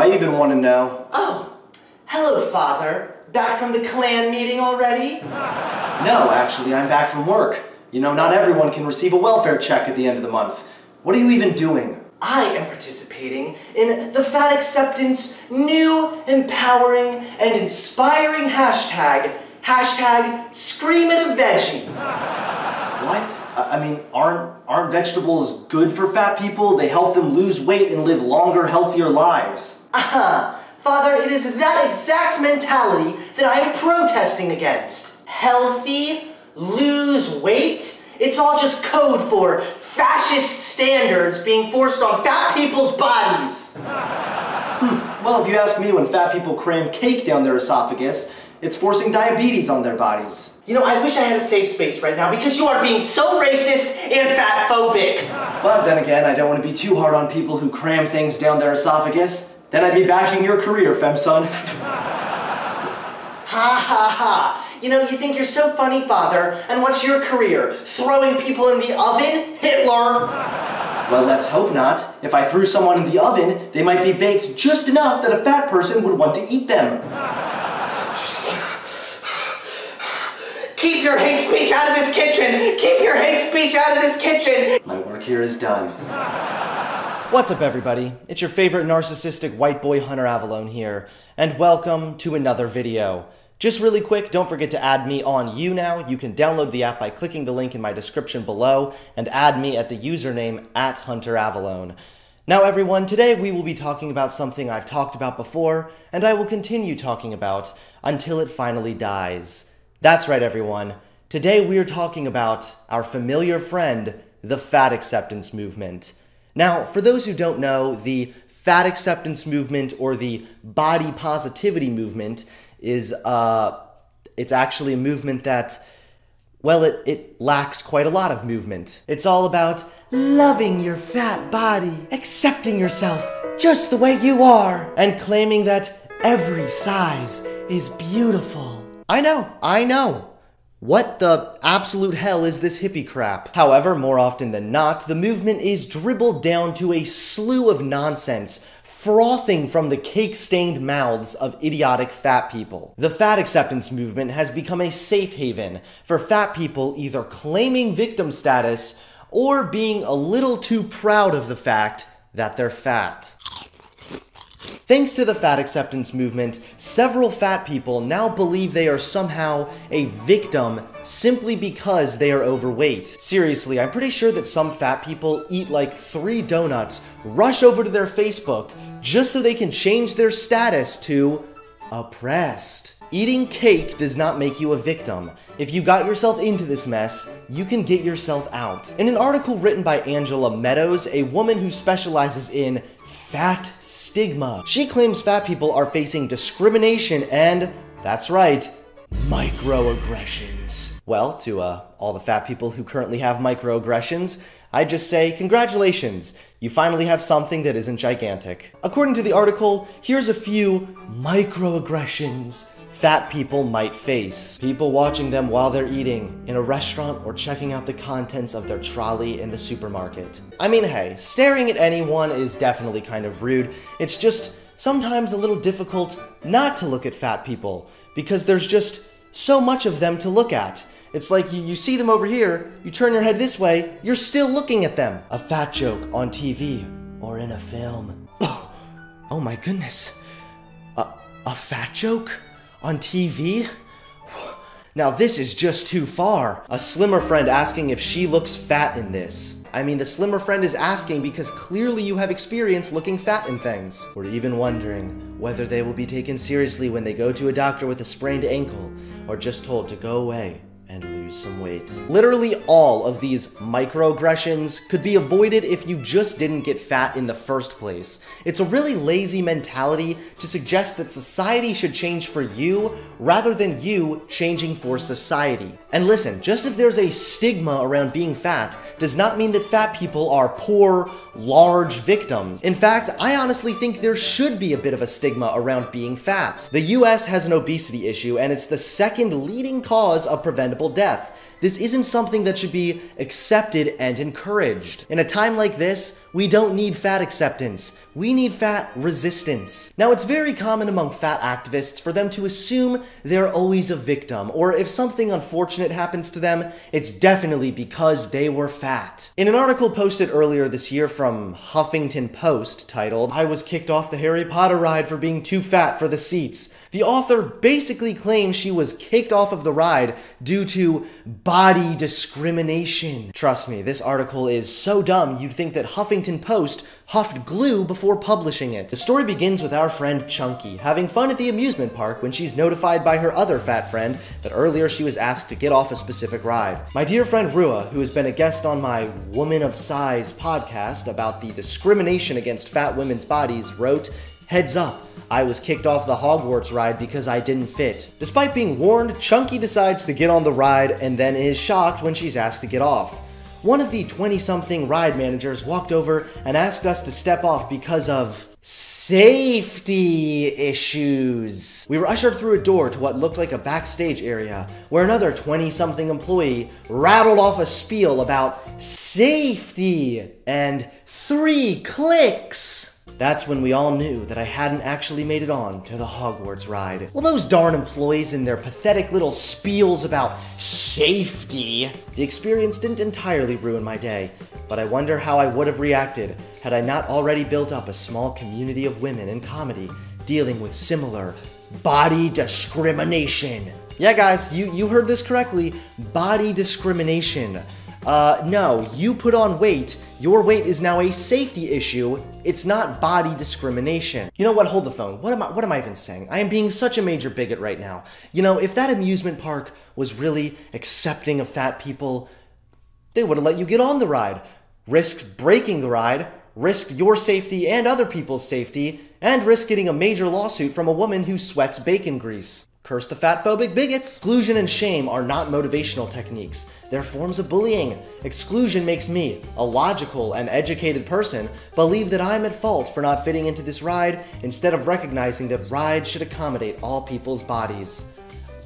I even want to know. Oh, hello, Father. Back from the clan meeting already? No, actually, I'm back from work. You know, not everyone can receive a welfare check at the end of the month. What are you even doing? I am participating in the Fat Acceptance new, empowering, and inspiring hashtag Scream at a Veggie. What? I mean, aren't vegetables good for fat people? They help them lose weight and live longer, healthier lives. Aha! Father, it is that exact mentality that I am protesting against. Healthy, lose weight? It's all just code for fascist standards being forced on fat people's bodies. Well, if you ask me, when fat people cram cake down their esophagus, it's forcing diabetes on their bodies. You know, I wish I had a safe space right now because you are being so racist and fat-phobic. But then again, I don't want to be too hard on people who cram things down their esophagus. Then I'd be bashing your career, femson. Ha ha ha. You know, you think you're so funny, Father, and what's your career? Throwing people in the oven? Hitler? Well, let's hope not. If I threw someone in the oven, they might be baked just enough that a fat person would want to eat them. Keep your hate speech out of this kitchen! Keep your hate speech out of this kitchen! My work here is done. What's up, everybody? It's your favorite narcissistic white boy hunteravallone here, and welcome to another video. Just really quick, don't forget to add me on YouNow. You can download the app by clicking the link in my description below and add me at the username @hunteravallone. Now everyone, today we will be talking about something I've talked about before, and I will continue talking about until it finally dies. That's right, everyone. Today we are talking about our familiar friend, the fat acceptance movement. Now, for those who don't know, the fat acceptance movement or the body positivity movement is, it's actually a movement that, well, it lacks quite a lot of movement. It's all about loving your fat body, accepting yourself just the way you are, and claiming that every size is beautiful. I know. What the absolute hell is this hippie crap? However, more often than not, the movement is dribbled down to a slew of nonsense, frothing from the cake-stained mouths of idiotic fat people. The fat acceptance movement has become a safe haven for fat people either claiming victim status or being a little too proud of the fact that they're fat. Thanks to the fat acceptance movement, several fat people now believe they are somehow a victim simply because they are overweight. Seriously, I'm pretty sure that some fat people eat like 3 donuts, rush over to their Facebook, just so they can change their status to oppressed. Eating cake does not make you a victim. If you got yourself into this mess, you can get yourself out. In an article written by Angela Meadows, a woman who specializes in fat stigma, she claims fat people are facing discrimination and, that's right, microaggressions. Well, to all the fat people who currently have microaggressions, I just say congratulations, you finally have something that isn't gigantic. According to the article, here's a few microaggressions fat people might face. People watching them while they're eating in a restaurant or checking out the contents of their trolley in the supermarket. I mean, hey, staring at anyone is definitely kind of rude. It's just sometimes a little difficult not to look at fat people because there's just so much of them to look at. It's like you see them over here, you turn your head this way, you're still looking at them. A fat joke on TV or in a film. Oh my goodness. A fat joke? On TV? Now this is just too far. A slimmer friend asking if she looks fat in this. I mean, the slimmer friend is asking because clearly you have experience looking fat in things. Or even wondering whether they will be taken seriously when they go to a doctor with a sprained ankle, or just told to go away and lose some weight. Literally all of these microaggressions could be avoided if you just didn't get fat in the first place. It's a really lazy mentality to suggest that society should change for you rather than you changing for society. And listen, just if there's a stigma around being fat does not mean that fat people are poor, large victims. In fact, I honestly think there should be a bit of a stigma around being fat. The US has an obesity issue, and it's the second leading cause of preventable death. This isn't something that should be accepted and encouraged. In a time like this, we don't need fat acceptance. We need fat resistance. Now, it's very common among fat activists for them to assume they're always a victim, or if something unfortunate happens to them, it's definitely because they were fat. In an article posted earlier this year from Huffington Post titled, "I was kicked off the Harry Potter ride for being too fat for the seats," the author basically claims she was kicked off of the ride due to body discrimination. Trust me, this article is so dumb you'd think that Huffington Post huffed glue before publishing it. The story begins with our friend Chunky having fun at the amusement park when she's notified by her other fat friend that earlier she was asked to get off a specific ride. My dear friend Rua, who has been a guest on my Woman of Size podcast about the discrimination against fat women's bodies, wrote, "Heads up, I was kicked off the Hogwarts ride because I didn't fit." Despite being warned, Chunky decides to get on the ride and then is shocked when she's asked to get off. One of the 20-something ride managers walked over and asked us to step off because of safety issues. We were ushered through a door to what looked like a backstage area where another 20-something employee rattled off a spiel about safety and 3 clicks. That's when we all knew that I hadn't actually made it on to the Hogwarts ride. Well, those darn employees and their pathetic little spiels about safety. The experience didn't entirely ruin my day, but I wonder how I would have reacted had I not already built up a small community of women in comedy dealing with similar body discrimination. Yeah, guys, you heard this correctly. Body discrimination. No, you put on weight, your weight is now a safety issue, it's not body discrimination. You know what, hold the phone, what am I even saying? I am being such a major bigot right now. You know, if that amusement park was really accepting of fat people, they would have let you get on the ride, risked breaking the ride, risked your safety and other people's safety, and risked getting a major lawsuit from a woman who sweats bacon grease. Curse the fat-phobic bigots! Exclusion and shame are not motivational techniques. They're forms of bullying. Exclusion makes me, a logical and educated person, believe that I'm at fault for not fitting into this ride instead of recognizing that rides should accommodate all people's bodies.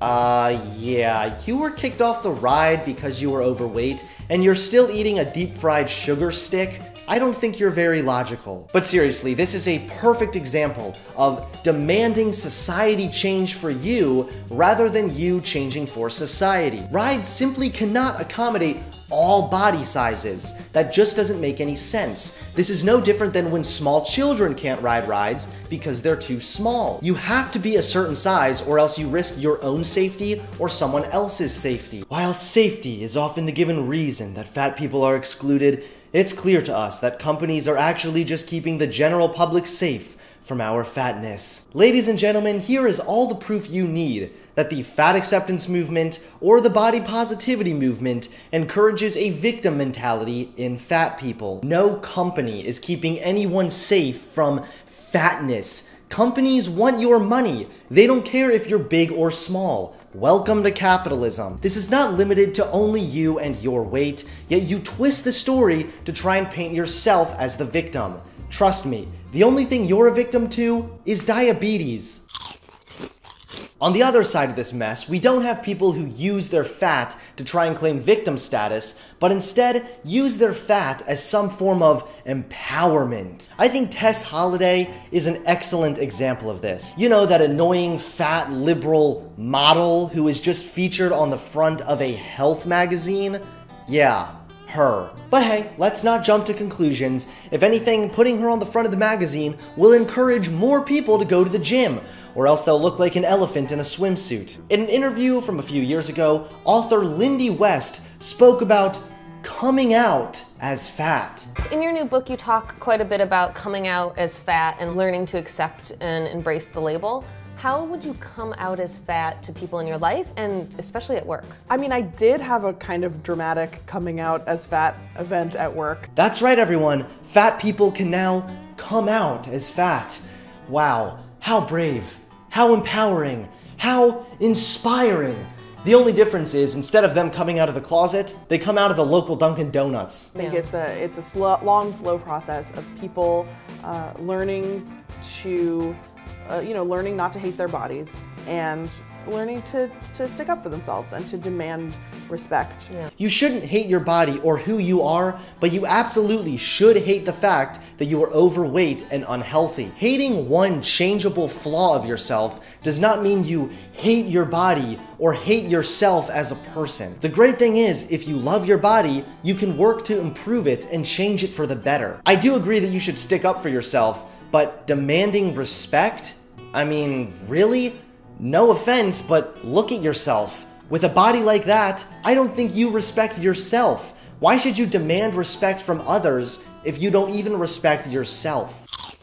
Yeah, you were kicked off the ride because you were overweight, and you're still eating a deep-fried sugar stick? I don't think you're very logical. But seriously, this is a perfect example of demanding society change for you rather than you changing for society. Rides simply cannot accommodate all body sizes. That just doesn't make any sense. This is no different than when small children can't ride rides because they're too small. You have to be a certain size or else you risk your own safety or someone else's safety. While safety is often the given reason that fat people are excluded, it's clear to us that companies are actually just keeping the general public safe from our fatness. Ladies and gentlemen, here is all the proof you need that the fat acceptance movement or the body positivity movement encourages a victim mentality in fat people. No company is keeping anyone safe from fatness. Companies want your money. They don't care if you're big or small. Welcome to capitalism. This is not limited to only you and your weight, yet you twist the story to try and paint yourself as the victim. Trust me, the only thing you're a victim to is diabetes. On the other side of this mess, we don't have people who use their fat to try and claim victim status, but instead use their fat as some form of empowerment. I think Tess Holliday is an excellent example of this. You know, that annoying fat liberal model who is just featured on the front of a health magazine? Yeah, her. But hey, let's not jump to conclusions. If anything, putting her on the front of the magazine will encourage more people to go to the gym, or else they'll look like an elephant in a swimsuit. In an interview from a few years ago, author Lindy West spoke about coming out as fat. In your new book, you talk quite a bit about coming out as fat and learning to accept and embrace the label. How would you come out as fat to people in your life, and especially at work? I mean, I did have a kind of dramatic coming out as fat event at work. That's right, everyone. Fat people can now come out as fat. Wow, how brave, how empowering, how inspiring. The only difference is, instead of them coming out of the closet, they come out of the local Dunkin' Donuts. I think it's a long, slow process of people learning to learning not to hate their bodies and learning to stick up for themselves and to demand respect. Yeah. You shouldn't hate your body or who you are, but you absolutely should hate the fact that you are overweight and unhealthy. Hating one changeable flaw of yourself does not mean you hate your body or hate yourself as a person. The great thing is, if you love your body, you can work to improve it and change it for the better. I do agree that you should stick up for yourself, but demanding respect? I mean, really? No offense, but look at yourself. With a body like that, I don't think you respect yourself. Why should you demand respect from others if you don't even respect yourself?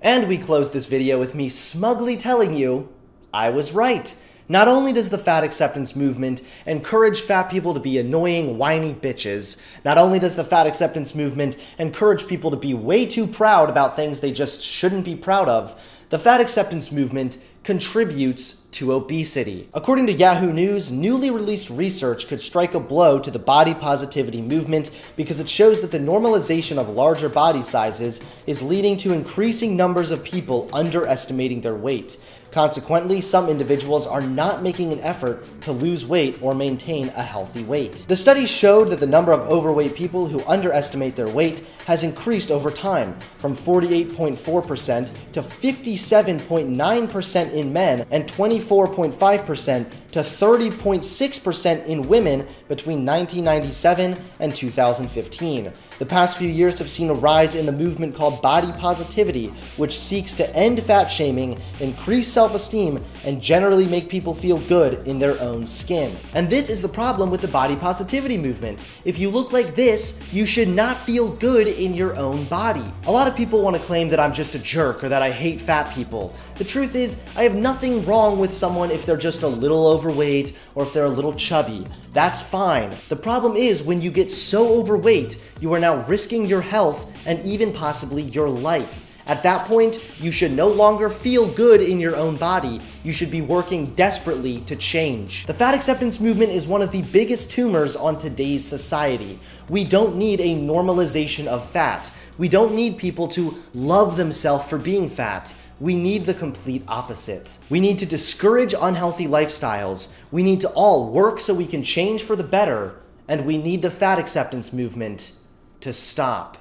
And we close this video with me smugly telling you, I was right. Not only does the fat acceptance movement encourage fat people to be annoying, whiny bitches, not only does the fat acceptance movement encourage people to be way too proud about things they just shouldn't be proud of, the fat acceptance movement contributes to obesity. According to Yahoo News, newly released research could strike a blow to the body positivity movement because it shows that the normalization of larger body sizes is leading to increasing numbers of people underestimating their weight. Consequently, some individuals are not making an effort to lose weight or maintain a healthy weight. The study showed that the number of overweight people who underestimate their weight has increased over time, from 48.4% to 57.9% in men and 24.5% to 30.6% in women between 1997 and 2015. The past few years have seen a rise in the movement called body positivity, which seeks to end fat shaming, increase self-esteem, and generally make people feel good in their own skin. And this is the problem with the body positivity movement. If you look like this, you should not feel good in your own body. A lot of people want to claim that I'm just a jerk or that I hate fat people. The truth is, I have nothing wrong with someone if they're just a little overweight or if they're a little chubby. That's fine. The problem is when you get so overweight, you are now risking your health and even possibly your life. At that point, you should no longer feel good in your own body. You should be working desperately to change. The fat acceptance movement is one of the biggest tumors on today's society. We don't need a normalization of fat. We don't need people to love themselves for being fat. We need the complete opposite. We need to discourage unhealthy lifestyles. We need to all work so we can change for the better. And we need the fat acceptance movement to stop.